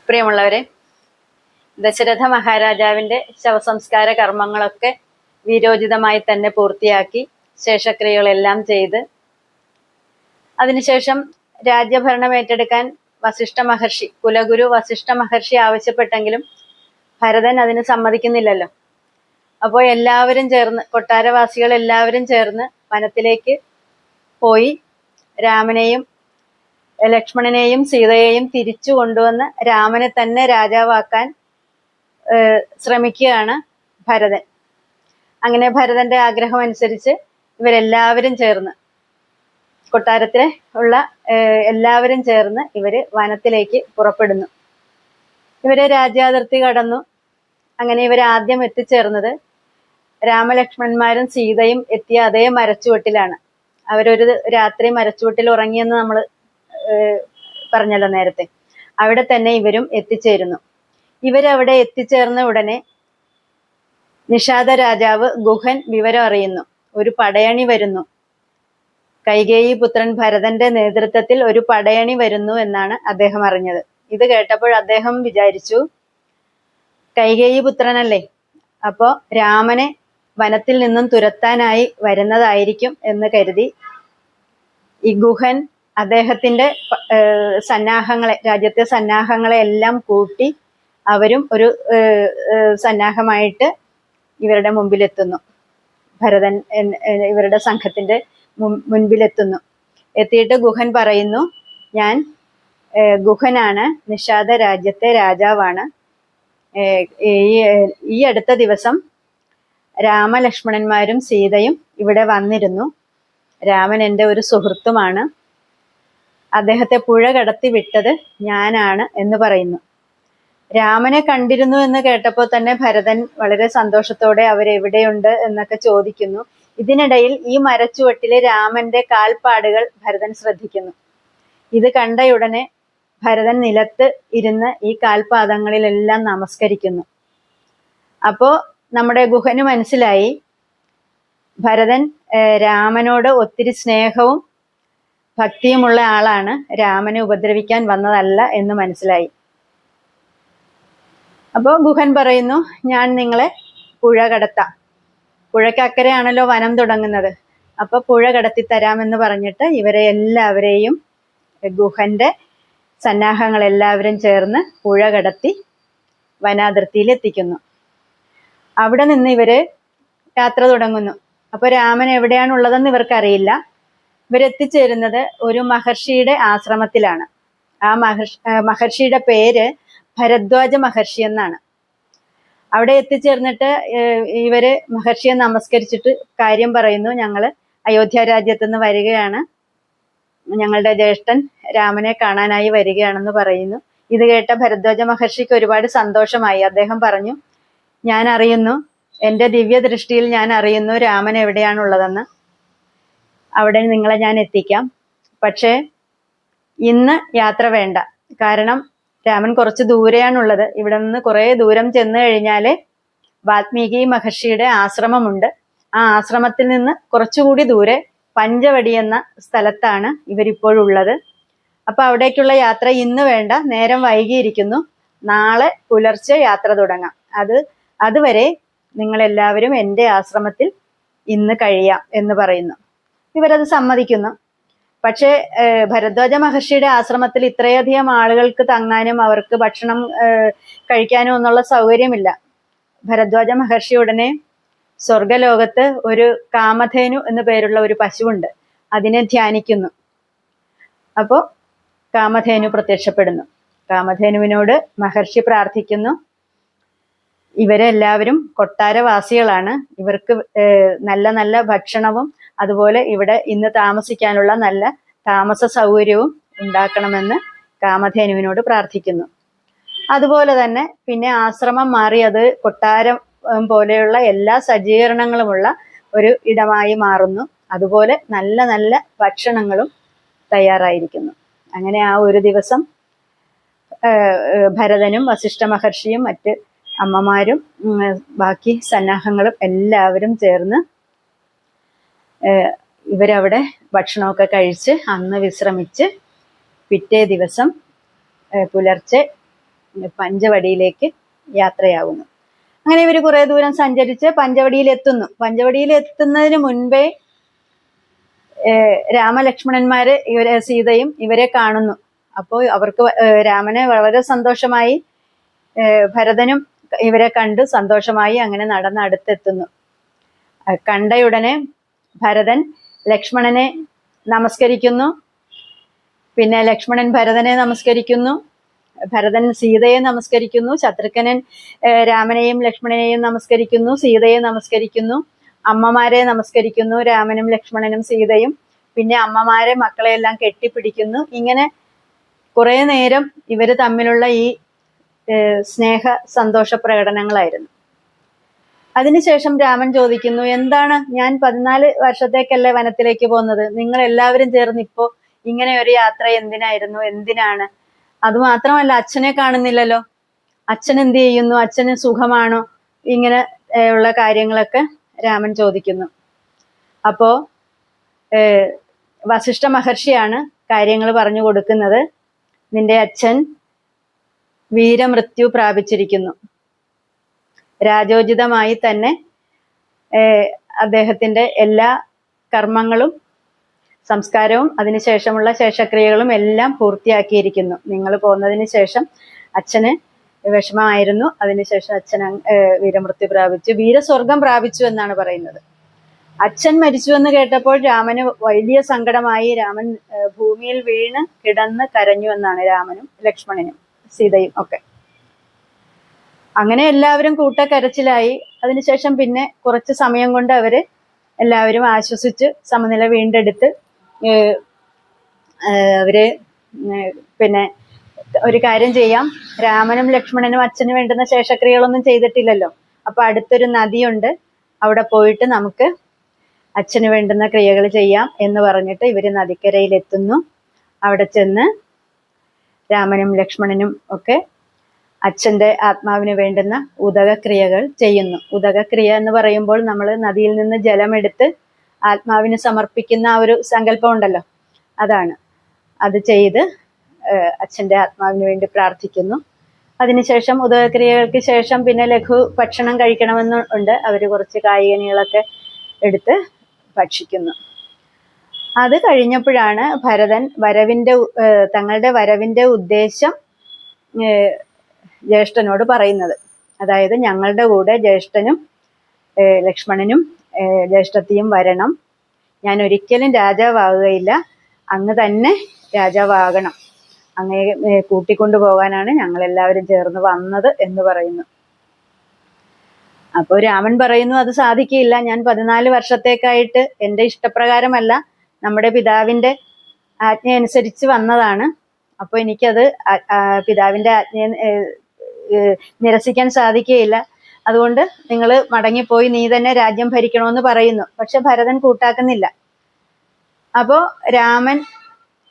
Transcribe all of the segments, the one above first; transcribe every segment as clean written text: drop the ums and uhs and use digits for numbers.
പ്രിയമുള്ളവരെ, ദശരഥ മഹാരാജാവിന്റെ ശവസംസ്കാര കർമ്മങ്ങളൊക്കെ വീരോചിതമായി തന്നെ പൂർത്തിയാക്കി ശേഷക്രിയകളെല്ലാം ചെയ്ത് അതിനുശേഷം രാജ്യഭരണം ഏറ്റെടുക്കാൻ കുലഗുരു വസിഷ്ഠ മഹർഷി ആവശ്യപ്പെട്ടെങ്കിലും ഭരതൻ അതിന് സമ്മതിക്കുന്നില്ലല്ലോ. അപ്പോൾ എല്ലാവരും ചേർന്ന്, കൊട്ടാരവാസികൾ എല്ലാവരും ചേർന്ന് വനത്തിലേക്ക് പോയി രാമനെയും ലക്ഷ്മണനെയും സീതയെയും തിരിച്ചു കൊണ്ടുവന്ന് രാമനെ തന്നെ രാജാവാക്കാൻ ശ്രമിക്കുകയാണ് ഭരതൻ. അങ്ങനെ ഭരതന്റെ ആഗ്രഹം അനുസരിച്ച് ഇവരെല്ലാവരും ചേർന്ന്, കൊട്ടാരത്തിലെ ഉള്ള എല്ലാവരും ചേർന്ന് ഇവര് വനത്തിലേക്ക് പുറപ്പെടുന്നു. ഇവര് രാജ്യാതിർത്തി കടന്നു. അങ്ങനെ ഇവർ ആദ്യം എത്തിച്ചേർന്നത് രാമലക്ഷ്മണന്മാരും സീതയും എത്തിയ അതേ മരച്ചുവട്ടിലാണ്. അവരൊരു രാത്രി മരച്ചുവട്ടിൽ ഉറങ്ങിയെന്ന് നമ്മൾ പറഞ്ഞല്ലോ നേരത്തെ. അവിടെ തന്നെ ഇവരും എത്തിച്ചേരുന്നു. ഇവരവിടെ എത്തിച്ചേർന്ന ഉടനെ നിഷാദ രാജാവ് ഗുഹൻ വിവരം അറിയുന്നു. ഒരു പടയണി വരുന്നു, കൈകേയി പുത്രൻ ഭരതന്റെ നേതൃത്വത്തിൽ ഒരു പടയണി വരുന്നു എന്നാണ് അദ്ദേഹം അറിഞ്ഞത്. ഇത് കേട്ടപ്പോൾ അദ്ദേഹം വിചാരിച്ചു, കൈകേയി പുത്രനല്ലേ, അപ്പോ രാമനെ വനത്തിൽ നിന്നും തുരത്താനായി വരുന്നതായിരിക്കും എന്ന് കരുതി ഈ ഗുഹൻ അദ്ദേഹത്തിന്റെ സന്നാഹങ്ങളെ, രാജ്യത്തെ സന്നാഹങ്ങളെ എല്ലാം കൂട്ടി അവരും ഒരു സന്നാഹമായിട്ട് ഇവരുടെ മുമ്പിലെത്തുന്നു. ഭരതൻ ഇവരുടെ സംഘത്തിന്റെ മുൻപിലെത്തുന്നു. എത്തിയിട്ട് ഗുഹൻ പറയുന്നു, ഞാൻ ഗുഹനാണ്, നിഷാദ രാജ്യത്തെ രാജാവാണ്. ഈ അടുത്ത ദിവസം രാമലക്ഷ്മണന്മാരും സീതയും ഇവിടെ വന്നിരുന്നു. രാമൻ എൻ്റെ ഒരു സുഹൃത്തുമാണ്. അദ്ദേഹത്തെ പുഴ കടത്തി വിട്ടത് ഞാനാണ് എന്ന് പറയുന്നു. രാമനെ കണ്ടിരുന്നു എന്ന് കേട്ടപ്പോൾ തന്നെ ഭരതൻ വളരെ സന്തോഷത്തോടെ അവരെവിടെയുണ്ട് എന്നൊക്കെ ചോദിക്കുന്നു. ഇതിനിടയിൽ ഈ മരച്ചുവട്ടിലെ രാമന്റെ കാൽപ്പാടുകൾ ഭരതൻ ശ്രദ്ധിക്കുന്നു. ഇത് കണ്ടയുടനെ ഭരതൻ നിലത്ത് ഇരുന്ന് ഈ കാൽപാദങ്ങളിലെല്ലാം നമസ്കരിക്കുന്നു. അപ്പോ നമ്മുടെ ഗുഹന് മനസ്സിലായി, ഭരതൻ രാമനോട് ഒത്തിരി സ്നേഹവും ഭക്തിയുമുള്ള ആളാണ്, രാമനെ ഉപദ്രവിക്കാൻ വന്നതല്ല എന്ന് മനസ്സിലായി. അപ്പോൾ ഗുഹൻ പറയുന്നു, ഞാൻ നിങ്ങളെ പുഴ കടത്താം, പുഴയ്ക്കക്കരെയാണല്ലോ വനം തുടങ്ങുന്നത്, അപ്പൊ പുഴ കടത്തിത്തരാമെന്ന് പറഞ്ഞിട്ട് ഇവരെ എല്ലാവരെയും ഗുഹന്റെ സന്നാഹങ്ങൾ എല്ലാവരും ചേർന്ന് പുഴ കടത്തി വനാതിർത്തിയിൽ എത്തിക്കുന്നു. അവിടെ നിന്ന് ഇവര് യാത്ര തുടങ്ങുന്നു. അപ്പൊ രാമൻ എവിടെയാണുള്ളതെന്ന് ഇവർക്കറിയില്ല. ഇവരെത്തിച്ചേരുന്നത് ഒരു മഹർഷിയുടെ ആശ്രമത്തിലാണ്. ആ മഹർഷിയുടെ പേര് ഭരദ്വാജ മഹർഷി എന്നാണ്. അവിടെ എത്തിച്ചേർന്നിട്ട് ഇവര് മഹർഷിയെ നമസ്കരിച്ചിട്ട് കാര്യം പറയുന്നു, ഞങ്ങള് അയോധ്യ രാജ്യത്ത് നിന്ന് വരികയാണ്, ഞങ്ങളുടെ ജ്യേഷ്ഠൻ രാമനെ കാണാനായി വരികയാണെന്ന് പറയുന്നു. ഇത് കേട്ട ഭരദ്വാജ മഹർഷിക്ക് ഒരുപാട് സന്തോഷമായി. അദ്ദേഹം പറഞ്ഞു, ഞാൻ അറിയുന്നു, എൻ്റെ ദിവ്യ ദൃഷ്ടിയിൽ ഞാൻ അറിയുന്നു രാമൻ എവിടെയാണുള്ളതെന്ന്. അവിടെ നിങ്ങളെ ഞാൻ എത്തിക്കാം. പക്ഷേ ഇന്ന് യാത്ര വേണ്ട, കാരണം രാമൻ കുറച്ച് ദൂരെയാണുള്ളത്. ഇവിടെ നിന്ന് കുറെ ദൂരം ചെന്ന് കഴിഞ്ഞാല് വാൽമീകി മഹർഷിയുടെ ആശ്രമമുണ്ട്. ആ ആശ്രമത്തിൽ നിന്ന് കുറച്ചുകൂടി ദൂരെ പഞ്ചവടി എന്ന സ്ഥലത്താണ് ഇവരിപ്പോഴുള്ളത്. അപ്പൊ അവിടേക്കുള്ള യാത്ര ഇന്ന് വേണ്ട, നേരം വൈകിയിരിക്കുന്നു, നാളെ പുലർച്ചെ യാത്ര തുടങ്ങാം. അതുവരെ നിങ്ങളെല്ലാവരും എൻ്റെ ആശ്രമത്തിൽ ഇന്ന് കഴിയാം എന്ന് പറയുന്നു. ഇവരത് സമ്മതിക്കുന്നു. പക്ഷേ ഭരദ്വാജ മഹർഷിയുടെ ആശ്രമത്തിൽ ഇത്രയധികം ആളുകൾക്ക് തങ്ങാനും അവർക്ക് ഭക്ഷണം കഴിക്കാനും ഒന്നുള്ള സൗകര്യമില്ല. ഭരദ്വാജ മഹർഷി ഉടനെ സ്വർഗലോകത്ത് ഒരു കാമധേനു എന്നു പേരുള്ള ഒരു പശുവുണ്ട്, അതിനെ ധ്യാനിക്കുന്നു. അപ്പോൾ കാമധേനു പ്രത്യക്ഷപ്പെടുന്നു. കാമധേനുവിനോട് മഹർഷി പ്രാർത്ഥിക്കുന്നു, ഇവരെല്ലാവരും കൊട്ടാരവാസികളാണ്, ഇവർക്ക് നല്ല നല്ല ഭക്ഷണവും അതുപോലെ ഇവിടെ ഇന്ന് താമസിക്കാനുള്ള നല്ല താമസ സൗകര്യവും ഉണ്ടാക്കണമെന്ന് കാമധേനുവിനോട് പ്രാർത്ഥിക്കുന്നു. അതുപോലെ തന്നെ പിന്നെ ആശ്രമം മാറി അത് കൊട്ടാരം പോലെയുള്ള എല്ലാ സജ്ജീകരണങ്ങളുമുള്ള ഒരു ഇടമായി മാറുന്നു. അതുപോലെ നല്ല നല്ല ഭക്ഷണങ്ങളും തയ്യാറായിരിക്കുന്നു. അങ്ങനെ ആ ഒരു ദിവസം ഭരതനും വസിഷ്ഠ മഹർഷിയും മറ്റ് അമ്മമാരും ബാക്കി സന്നാഹങ്ങളും എല്ലാവരും ചേർന്ന് ഇവരവിടെ ഭക്ഷണമൊക്കെ കഴിച്ച് അന്ന് വിശ്രമിച്ച് പിറ്റേ ദിവസം പുലർച്ചെ പഞ്ചവടിയിലേക്ക് യാത്രയാവുന്നു. അങ്ങനെ ഇവർ കുറെ ദൂരം സഞ്ചരിച്ച് പഞ്ചവടിയിൽ എത്തുന്നു. പഞ്ചവടിയിൽ എത്തുന്നതിന് മുൻപേ രാമലക്ഷ്മണന്മാര് സീതയും ഇവരെ കാണുന്നു. അപ്പോൾ അവർക്ക് രാമന് വളരെ സന്തോഷമായി. ഭരതനും ഇവരെ കണ്ടു സന്തോഷമായി. അങ്ങനെ നടന്ന് അടുത്തെത്തുന്നു. കണ്ടയുടനെ ഭരതൻ ലക്ഷ്മണനെ നമസ്കരിക്കുന്നു. പിന്നെ ലക്ഷ്മണൻ ഭരതനെ നമസ്കരിക്കുന്നു. ഭരതൻ സീതയെ നമസ്കരിക്കുന്നു. ശത്രുഘ്നൻ രാമനെയും ലക്ഷ്മണനെയും നമസ്കരിക്കുന്നു. സീതയെ നമസ്കരിക്കുന്നു. അമ്മമാരെ നമസ്കരിക്കുന്നു. രാമനും ലക്ഷ്മണനും സീതയും. പിന്നെ അമ്മമാരെ മക്കളെയെല്ലാം കെട്ടിപ്പിടിക്കുന്നു. ഇങ്ങനെ കുറെ നേരം ഇവര് തമ്മിലുള്ള ഈ സ്നേഹ സന്തോഷ പ്രകടനങ്ങളായിരുന്നു. അതിനുശേഷം രാമൻ ചോദിക്കുന്നു, എന്താണ് ഞാൻ 14 വർഷത്തേക്കല്ലേ വനത്തിലേക്ക് പോകുന്നത്, നിങ്ങൾ എല്ലാവരും ചേർന്ന് ഇപ്പോ ഇങ്ങനെ ഒരു യാത്ര എന്തിനാണ്? അതുമാത്രമല്ല, അച്ഛനെ കാണുന്നില്ലല്ലോ, അച്ഛൻ എന്ത് ചെയ്യുന്നു, അച്ഛന് സുഖമാണോ? ഇങ്ങനെ ഉള്ള കാര്യങ്ങളൊക്കെ രാമൻ ചോദിക്കുന്നു. അപ്പോ വസിഷ്ഠ മഹർഷിയാണ് കാര്യങ്ങൾ പറഞ്ഞു കൊടുക്കുന്നത്. നിന്റെ അച്ഛൻ വീരമൃത്യു പ്രാപിച്ചിരിക്കുന്നു. രാജോചിതമായി തന്നെ അദ്ദേഹത്തിന്റെ എല്ലാ കർമ്മങ്ങളും സംസ്കാരവും അതിനുശേഷമുള്ള ശേഷക്രിയകളും എല്ലാം പൂർത്തിയാക്കിയിരിക്കുന്നു. നിങ്ങൾ പോകുന്നതിന് ശേഷം അച്ഛന് വിഷമമായിരുന്നു. അതിനുശേഷം അച്ഛൻ വീരമൃത്യു പ്രാപിച്ചു, വീരസ്വർഗം പ്രാപിച്ചു എന്നാണ് പറയുന്നത്. അച്ഛൻ മരിച്ചു എന്ന് കേട്ടപ്പോൾ രാമന് വലിയ സങ്കടമായി. രാമൻ ഭൂമിയിൽ വീണ് കിടന്ന് കരഞ്ഞു എന്നാണ്, രാമനും ലക്ഷ്മണനും സീതയും ഒക്കെ. അങ്ങനെ എല്ലാവരും കൂട്ടക്കരച്ചിലായി. അതിനുശേഷം പിന്നെ കുറച്ച് സമയം കൊണ്ട് എല്ലാവരും ആശ്വസിച്ച് സമനില വീണ്ടെടുത്ത് അവര് പിന്നെ ഒരു കാര്യം ചെയ്യാം, രാമനും ലക്ഷ്മണനും അച്ഛന് വേണ്ടുന്ന ശേഷക്രിയകളൊന്നും ചെയ്തിട്ടില്ലല്ലോ, അപ്പൊ അടുത്തൊരു നദിയുണ്ട്, അവിടെ പോയിട്ട് നമുക്ക് അച്ഛന് വേണ്ടുന്ന ക്രിയകൾ ചെയ്യാം എന്ന് പറഞ്ഞിട്ട് ഇവര് നദിക്കരയിലെത്തുന്നു. അവിടെ ചെന്ന് രാമനും ലക്ഷ്മണനും ഒക്കെ അച്ഛന്റെ ആത്മാവിന് വേണ്ടുന്ന ഉദകക്രിയകൾ ചെയ്യുന്നു. ഉദകക്രിയ എന്ന് പറയുമ്പോൾ നമ്മൾ നദിയിൽ നിന്ന് ജലമെടുത്ത് ആത്മാവിന് സമർപ്പിക്കുന്ന ആ ഒരു സങ്കല്പം ഉണ്ടല്ലോ, അതാണ്. അത് ചെയ്ത് അച്ഛന്റെ ആത്മാവിന് വേണ്ടി പ്രാർത്ഥിക്കുന്നു. അതിനുശേഷം ഉദകക്രിയകൾക്ക് ശേഷം പിന്നെ ലഘു ഭക്ഷണം കഴിക്കണമെന്ന് ഉണ്ട്. അവർ കുറച്ച് കായികനികളൊക്കെ എടുത്ത് ഭക്ഷിക്കുന്നു. അത് കഴിഞ്ഞപ്പോഴാണ് ഭരതൻ തങ്ങളുടെ വരവിന്റെ ഉദ്ദേശം ജ്യേഷ്ഠനോട് പറയുന്നത്. അതായത് ഞങ്ങളുടെ കൂടെ ജ്യേഷ്ഠനും ലക്ഷ്മണനും ജ്യേഷ്ഠത്തിയും വരണം, ഞാൻ ഒരിക്കലും രാജാവാകുകയില്ല, അങ്ങ് തന്നെ രാജാവാകണം, അങ്ങയെ കൂട്ടിക്കൊണ്ടു പോകാനാണ് ഞങ്ങൾ എല്ലാവരും ചേർന്ന് വന്നത് എന്ന് പറയുന്നു. അപ്പോൾ രാമൻ പറയുന്നു, അത് സാധിക്കില്ല, ഞാൻ 14 വർഷത്തേക്കായിട്ട് എൻ്റെ ഇഷ്ടപ്രകാരമല്ല, നമ്മുടെ പിതാവിന്റെ ആജ്ഞ അനുസരിച്ച് വന്നതാണ്. അപ്പൊ എനിക്കത് പിതാവിന്റെ ആജ്ഞ നിരസിക്കാൻ സാധിക്കുകയില്ല. അതുകൊണ്ട് നിങ്ങൾ മടങ്ങിപ്പോയി നീ തന്നെ രാജ്യം ഭരിക്കണമെന്ന് പറയുന്നു. പക്ഷെ ഭരതൻ കൂട്ടാക്കുന്നില്ല. അപ്പോ രാമൻ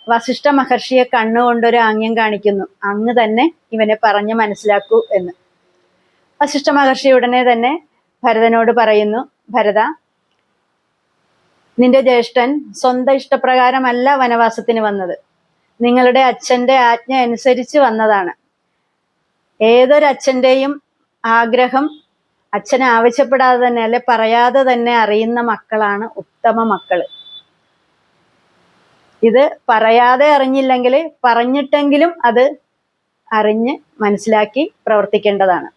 വസിഷ്ഠ മഹർഷിയെ കണ്ണുകൊണ്ടൊരു ആംഗ്യം കാണിക്കുന്നു, അങ്ങ് തന്നെ ഇവനെ പറഞ്ഞ് മനസ്സിലാക്കൂ എന്ന്. വസിഷ്ഠ മഹർഷി ഉടനെ തന്നെ ഭരതനോട് പറയുന്നു, ഭരത, നിന്റെ ജ്യേഷ്ഠൻ സ്വന്തം ഇഷ്ടപ്രകാരമല്ല വനവാസത്തിന് വന്നത്, നിങ്ങളുടെ അച്ഛന്റെ ആജ്ഞ അനുസരിച്ച് വന്നതാണ്. ഏതൊരച്ഛന്റെയും ആഗ്രഹം അച്ഛൻ ആവശ്യപ്പെടാതെ തന്നെ അല്ലെ പറയാതെ തന്നെ അറിയുന്ന മക്കളാണ് ഉത്തമ മക്കള്. ഇത് പറയാതെ അറിഞ്ഞില്ലെങ്കിൽ പറഞ്ഞിട്ടെങ്കിലും അത് അറിഞ്ഞ് മനസ്സിലാക്കി പ്രവർത്തിക്കേണ്ടതാണ്.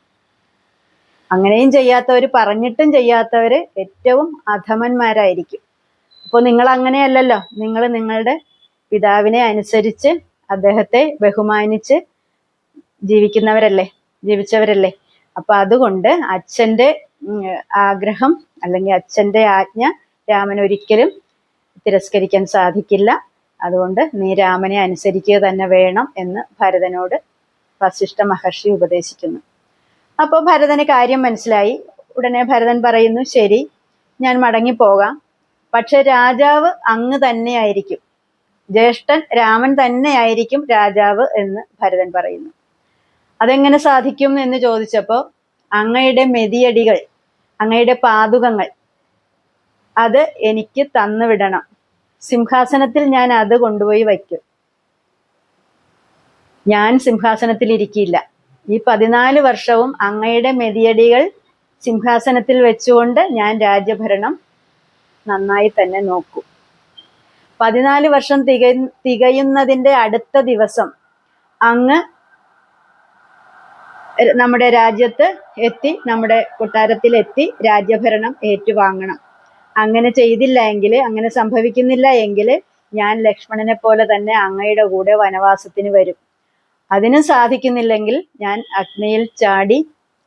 അങ്ങനെയും ചെയ്യാത്തവര്, പറഞ്ഞിട്ടും ചെയ്യാത്തവര് ഏറ്റവും അധമന്മാരായിരിക്കും. അപ്പോൾ നിങ്ങൾ അങ്ങനെയല്ലല്ലോ, നിങ്ങൾ നിങ്ങളുടെ പിതാവിനെ അനുസരിച്ച് അദ്ദേഹത്തെ ബഹുമാനിച്ച് ജീവിച്ചവരല്ലേ. അപ്പൊ അതുകൊണ്ട് അച്ഛന്റെ ആഗ്രഹം അല്ലെങ്കിൽ അച്ഛന്റെ ആജ്ഞ രാമൻ ഒരിക്കലും തിരസ്കരിക്കാൻ സാധിക്കില്ല. അതുകൊണ്ട് നീ രാമനെ അനുസരിക്കുക തന്നെ വേണം എന്ന് ഭരതനോട് വസിഷ്ഠ മഹർഷി ഉപദേശിക്കുന്നു. അപ്പോൾ ഭരതന് കാര്യം മനസ്സിലായി. ഉടനെ ഭരതൻ പറയുന്നു, ശരി, ഞാൻ മടങ്ങിപ്പോകാം, പക്ഷെ രാജാവ് അങ്ങ് തന്നെയായിരിക്കും, ജ്യേഷ്ഠൻ രാമൻ തന്നെയായിരിക്കും രാജാവ് എന്ന് ഭരതൻ പറയുന്നു. അതെങ്ങനെ സാധിക്കും എന്ന് ചോദിച്ചപ്പോൾ, അങ്ങയുടെ മെതിയടികൾ, അങ്ങയുടെ പാദുകങ്ങൾ അത് എനിക്ക് തന്നുവിടണം, സിംഹാസനത്തിൽ ഞാൻ അത് കൊണ്ടുപോയി വയ്ക്കും, ഞാൻ സിംഹാസനത്തിൽ ഇരിക്കില്ല, ഈ 14 വർഷവും അങ്ങയുടെ മെതിയടികൾ സിംഹാസനത്തിൽ വെച്ചുകൊണ്ട് ഞാൻ രാജ്യഭരണം നന്നായി തന്നെ നോക്കും. 14 വർഷം തികയുന്നതിന്റെ അടുത്ത ദിവസം അങ്ങ് നമ്മുടെ രാജ്യത്ത് എത്തി, നമ്മുടെ കൊട്ടാരത്തിൽ എത്തി രാജ്യഭരണം ഏറ്റുവാങ്ങണം. അങ്ങനെ ചെയ്തില്ല എങ്കിൽ, അങ്ങനെ സംഭവിക്കുന്നില്ല എങ്കിൽ ഞാൻ ലക്ഷ്മണനെ പോലെ തന്നെ അങ്ങയുടെ കൂടെ വനവാസത്തിന് വരും. അതിനും സാധിക്കുന്നില്ലെങ്കിൽ ഞാൻ അഗ്നിയിൽ ചാടി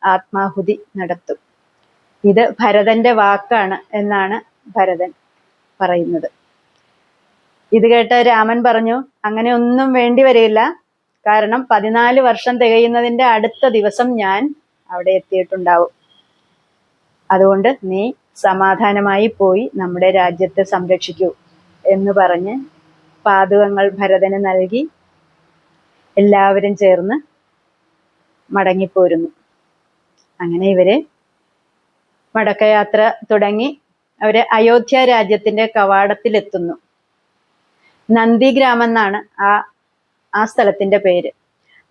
ആത്മാഹുതി നടത്തും. ഇത് ഭരതന്റെ വാക്കാണ് എന്നാണ് ഭരതൻ പറയുന്നത്. ഇത് കേട്ട് രാമൻ പറഞ്ഞു, അങ്ങനെ ഒന്നും വേണ്ടി വരില്ല. കാരണം 14 വർഷം തികയുന്നതിന്റെ അടുത്ത ദിവസം ഞാൻ അവിടെ എത്തിയിട്ടുണ്ടാവും. അതുകൊണ്ട് നീ സമാധാനമായി പോയി നമ്മുടെ രാജ്യത്തെ സംരക്ഷിക്കൂ എന്ന് പറഞ്ഞ് പാദുകങ്ങൾ ഭരതന് നൽകി എല്ലാവരും ചേർന്ന് മടങ്ങിപ്പോരുന്നു. അങ്ങനെ ഇവര് മടക്കയാത്ര തുടങ്ങി. അവര് അയോധ്യ രാജ്യത്തിന്റെ കവാടത്തിലെത്തുന്നു. നന്ദിഗ്രാമം എന്നാണ് ആ സ്ഥലത്തിന്റെ പേര്.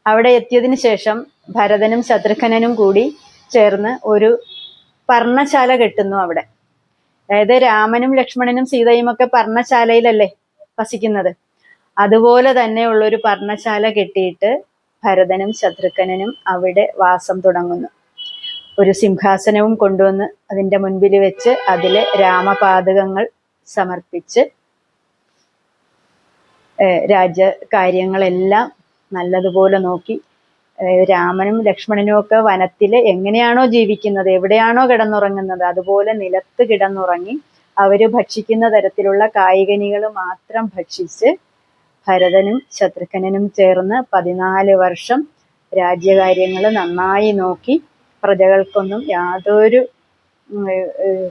അവിടെ എത്തിയതിനു ശേഷം ഭരതനും ശത്രുഘ്നനും കൂടി ചേർന്ന് ഒരു പർണശാല കെട്ടുന്നു അവിടെ. അതായത് രാമനും ലക്ഷ്മണനും സീതയും ഒക്കെ പർണശാലയിലല്ലേ വസിക്കുന്നത്. അതുപോലെ തന്നെ ഉള്ളൊരു പർണശാല കെട്ടിയിട്ട് ഭരതനും ശത്രുഘ്നനും അവിടെ വാസം തുടങ്ങുന്നു. ഒരു സിംഹാസനവും കൊണ്ടുവന്ന് അതിന്റെ മുൻപിൽ വെച്ച് അതിലെ രാമപാദകങ്ങൾ സമർപ്പിച്ച് രാജ്യകാര്യങ്ങളെല്ലാം നല്ലതുപോലെ നോക്കി. രാമനും ലക്ഷ്മണനും ഒക്കെ വനത്തില് എങ്ങനെയാണോ ജീവിക്കുന്നത്, എവിടെയാണോ കിടന്നുറങ്ങുന്നത്, അതുപോലെ നിലത്ത് കിടന്നുറങ്ങി അവര് ഭക്ഷിക്കുന്ന തരത്തിലുള്ള കായ്കനികൾ മാത്രം ഭക്ഷിച്ച് ഭരതനും ശത്രുഘ്നനും ചേർന്ന് 14 വർഷം രാജ്യകാര്യങ്ങൾ നന്നായി നോക്കി പ്രജകൾക്കൊന്നും യാതൊരു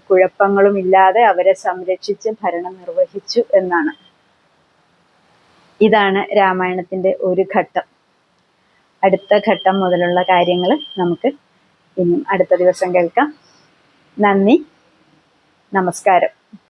കുഴപ്പങ്ങളും ഇല്ലാതെ അവരെ സംരക്ഷിച്ച് ഭരണം നിർവഹിച്ചു എന്നാണ്. ഇതാണ് രാമായണത്തിന്റെ ഒരു ഘട്ടം. അടുത്ത ഘട്ടം മുതലുള്ള കാര്യങ്ങൾ നമുക്ക് ഇനിയും അടുത്ത ദിവസം കേൾക്കാം. നന്ദി, നമസ്കാരം.